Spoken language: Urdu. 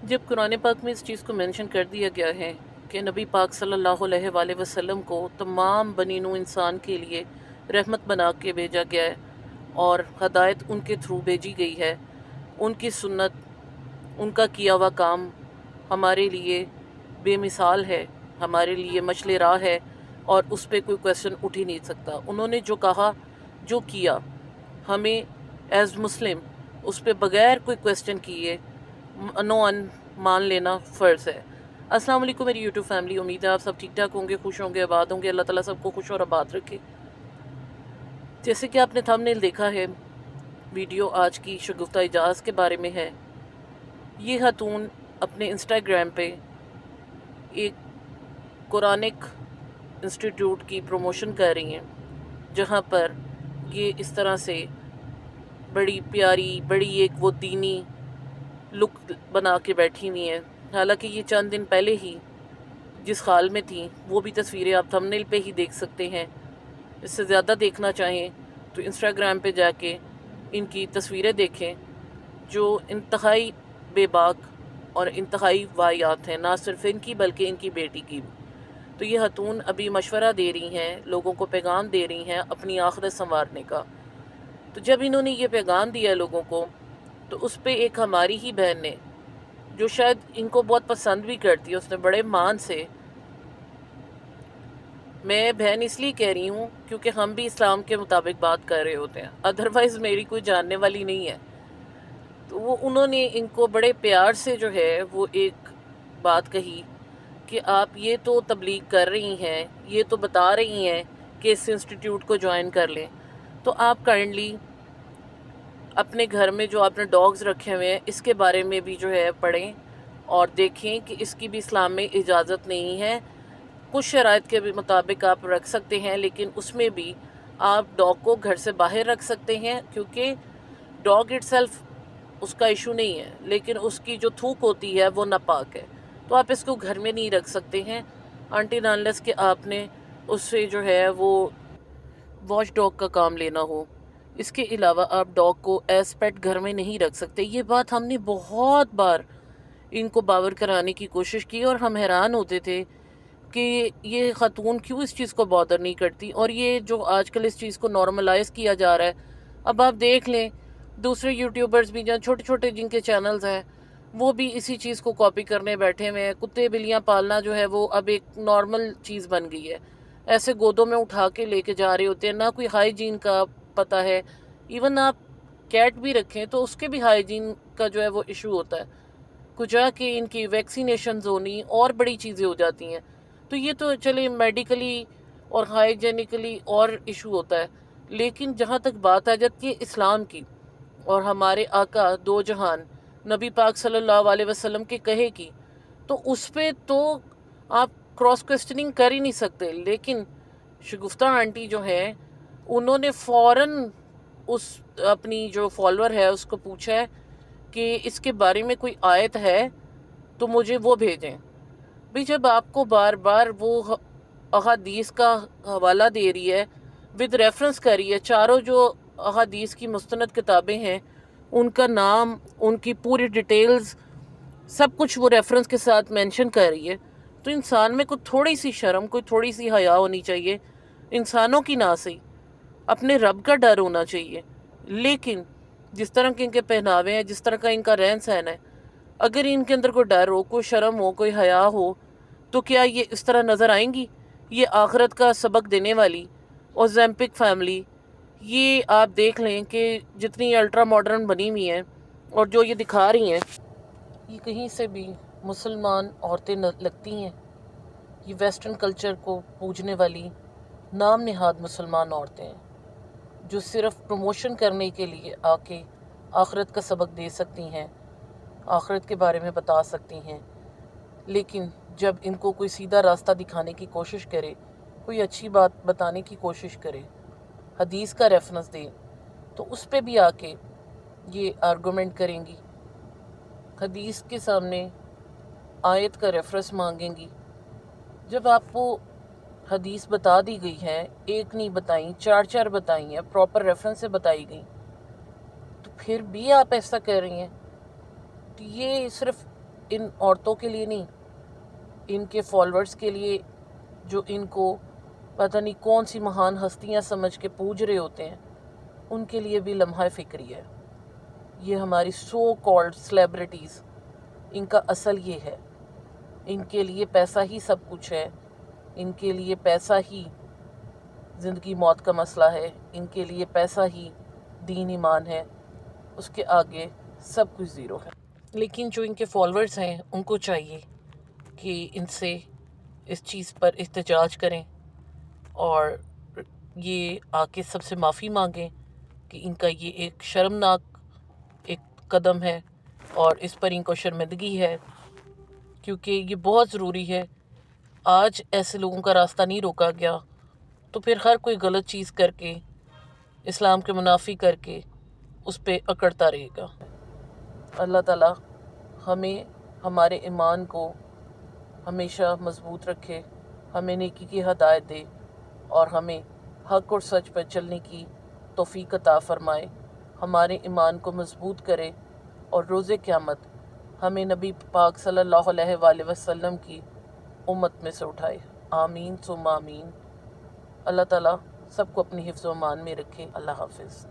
جب قرآن پاک میں اس چیز کو مینشن کر دیا گیا ہے کہ نبی پاک صلی اللہ علیہ وآلہ وسلم کو تمام بنی نوع انسان کے لیے رحمت بنا کے بھیجا گیا ہے اور ہدایت ان کے تھرو بھیجی گئی ہے، ان کی سنت، ان کا کیا ہوا کام ہمارے لیے بے مثال ہے، ہمارے لیے مشل راہ ہے، اور اس پہ کوئی کویسچن اٹھ ہی نہیں سکتا۔ انہوں نے جو کہا، جو کیا، ہمیں ایز مسلم اس پہ بغیر کوئی کویسچن کیے نو ان مان لینا فرض ہے۔ السلام علیکم میری یوٹیوب فیملی، امید ہے آپ سب ٹھیک ٹھاک ہوں گے، خوش ہوں گے، آباد ہوں گے۔ اللہ تعالیٰ سب کو خوش اور آباد رکھے۔ جیسے کہ آپ نے تھمبنیل دیکھا ہے، ویڈیو آج کی شگفتہ اعجاز کے بارے میں ہے۔ یہ خاتون اپنے انسٹاگرام پہ ایک قرآنک انسٹیٹیوٹ کی پروموشن کر رہی ہیں، جہاں پر یہ اس طرح سے بڑی پیاری، بڑی ایک وہ دینی لک بنا کے بیٹھی ہوئی ہیں۔ حالانکہ یہ چند دن پہلے ہی جس حال میں تھیں وہ بھی تصویریں آپ تھمبنیل پہ ہی دیکھ سکتے ہیں۔ اس سے زیادہ دیکھنا چاہیں تو انسٹاگرام پہ جا کے ان کی تصویریں دیکھیں، جو انتہائی بے باک اور انتہائی واہیات ہیں، نہ صرف ان کی بلکہ ان کی بیٹی کی بھی۔ تو یہ خاتون ابھی مشورہ دے رہی ہیں، لوگوں کو پیغام دے رہی ہیں اپنی آخرت سنوارنے کا۔ تو جب انہوں نے یہ پیغام دیا لوگوں کو، تو اس پہ ایک ہماری ہی بہن نے، جو شاید ان کو بہت پسند بھی کرتی ہے، اس نے بڑے مان سے، میں بہن اس لیے کہہ رہی ہوں کیونکہ ہم بھی اسلام کے مطابق بات کر رہے ہوتے ہیں، ادروائز میری کوئی جاننے والی نہیں ہے، تو انہوں نے ان کو بڑے پیار سے جو ہے وہ ایک بات کہی کہ آپ یہ تو تبلیغ کر رہی ہیں، یہ تو بتا رہی ہیں کہ اس انسٹیٹیوٹ کو جوائن کر لیں، تو آپ کائنڈلی اپنے گھر میں جو آپ نے ڈاگز رکھے ہوئے ہیں اس کے بارے میں بھی جو ہے پڑھیں اور دیکھیں کہ اس کی بھی اسلام میں اجازت نہیں ہے۔ کچھ شرائط کے بھی مطابق آپ رکھ سکتے ہیں، لیکن اس میں بھی آپ ڈاگ کو گھر سے باہر رکھ سکتے ہیں، کیونکہ ڈاگ اٹ سیلف اس کا ایشو نہیں ہے، لیکن اس کی جو تھوک ہوتی ہے وہ ناپاک ہے، تو آپ اس کو گھر میں نہیں رکھ سکتے ہیں انٹل انلیس کہ آپ نے اس سے جو ہے وہ واچ ڈاگ کا کام لینا ہو۔ اس کے علاوہ آپ ڈاگ کو ایز پیٹ گھر میں نہیں رکھ سکتے۔ یہ بات ہم نے بہت بار ان کو باور کرانے کی کوشش کی اور ہم حیران ہوتے تھے کہ یہ خاتون کیوں اس چیز کو بادر نہیں کرتی، اور یہ جو آج کل اس چیز کو نارملائز کیا جا رہا ہے۔ اب آپ دیکھ لیں دوسرے یوٹیوبرز بھی، جہاں چھوٹے چھوٹے جن کے چینلز ہیں، وہ بھی اسی چیز کو کاپی کرنے بیٹھے ہوئے ہیں۔ کتے بلیاں پالنا جو ہے وہ اب ایک نارمل چیز بن گئی ہے، ایسے گودوں میں اٹھا کے لے کے جا رہے ہوتے ہیں، نہ کوئی ہائیجین کا پتہ ہے۔ ایون آپ کیٹ بھی رکھیں تو اس کے بھی ہائیجین کا جو ہے وہ ایشو ہوتا ہے، کجا کہ ان کی ویکسینیشنز ہونی اور بڑی چیزیں ہو جاتی ہیں۔ تو یہ تو چلے میڈیکلی اور ہائیجینکلی اور ایشو ہوتا ہے، لیکن جہاں تک بات آ جاتی ہے اسلام کی اور ہمارے آقا دو جہان نبی پاک صلی اللہ علیہ وسلم کے کہے کی، تو اس پہ تو آپ کراس کوسچننگ کر ہی نہیں سکتے۔ لیکن شگفتہ آنٹی جو ہے، انہوں نے فوراً اس اپنی جو فالوور ہے اس کو پوچھا ہے کہ اس کے بارے میں کوئی آیت ہے تو مجھے وہ بھیجیں۔ بھی جب آپ کو بار بار وہ احادیث کا حوالہ دے رہی ہے، ود ریفرنس کر رہی ہے، چاروں جو احادیث کی مستند کتابیں ہیں ان کا نام، ان کی پوری ڈیٹیلز، سب کچھ وہ ریفرنس کے ساتھ مینشن کر رہی ہے، تو انسان میں کوئی تھوڑی سی شرم، کوئی تھوڑی سی حیا ہونی چاہیے، انسانوں کی نہ صحیح اپنے رب کا ڈر ہونا چاہیے۔ لیکن جس طرح کے ان کے پہناوے ہیں، جس طرح کا ان کا رہن سہن ہے، اگر ان کے اندر کوئی ڈر ہو، کوئی شرم ہو، کوئی حیا ہو، تو کیا یہ اس طرح نظر آئیں گی؟ یہ آخرت کا سبق دینے والی اور زیمپک فیملی، یہ آپ دیکھ لیں کہ جتنی الٹرا ماڈرن بنی ہوئی ہیں اور جو یہ دکھا رہی ہیں، یہ کہیں سے بھی مسلمان عورتیں لگتی ہیں؟ یہ ویسٹرن کلچر کو پوجنے والی نام نہاد مسلمان عورتیں ہیں، جو صرف پروموشن کرنے کے لیے آ کے آخرت کا سبق دے سکتی ہیں، آخرت کے بارے میں بتا سکتی ہیں، لیکن جب ان کو کوئی سیدھا راستہ دکھانے کی کوشش کرے، کوئی اچھی بات بتانے کی کوشش کرے، حدیث کا ریفرنس دے، تو اس پہ بھی آ کے یہ آرگومنٹ کریں گی، حدیث کے سامنے آیت کا ریفرنس مانگیں گی۔ جب آپ کو حدیث بتا دی گئی ہے، ایک نہیں بتائیں، چار چار بتائی ہیں، پراپر ریفرنس سے بتائی گئی، تو پھر بھی آپ ایسا کر رہی ہیں، تو یہ صرف ان عورتوں کے لیے نہیں، ان کے فالوورز کے لیے جو ان کو پتہ نہیں کون سی مہان ہستیاں سمجھ کے پوج رہے ہوتے ہیں، ان کے لیے بھی لمحہ فکری ہے۔ یہ ہماری سو کالڈ سیلیبریٹیز، ان کا اصل یہ ہے، ان کے لیے پیسہ ہی سب کچھ ہے، ان کے لیے پیسہ ہی زندگی موت کا مسئلہ ہے، ان کے لیے پیسہ ہی دین ایمان ہے، اس کے آگے سب کچھ زیرو ہے۔ لیکن جو ان کے فالوورز ہیں ان کو چاہیے کہ ان سے اس چیز پر احتجاج کریں اور یہ آ کے سب سے معافی مانگیں کہ ان کا یہ ایک شرمناک ایک قدم ہے اور اس پر ان کو شرمندگی ہے، کیونکہ یہ بہت ضروری ہے۔ آج ایسے لوگوں کا راستہ نہیں روکا گیا تو پھر ہر کوئی غلط چیز کر کے، اسلام کے منافی کر کے اس پہ اکڑتا رہے گا۔ اللہ تعالیٰ ہمیں ہمارے ایمان کو ہمیشہ مضبوط رکھے، ہمیں نیکی کی ہدایت دے اور ہمیں حق اور سچ پر چلنے کی توفیق عطا فرمائے، ہمارے ایمان کو مضبوط کرے اور روز قیامت ہمیں نبی پاک صلی اللہ علیہ وآلہ وسلم کی امت میں سے اٹھائے۔ آمین ثم آمین۔ اللہ تعالیٰ سب کو اپنی حفظ و امان میں رکھے۔ اللہ حافظ۔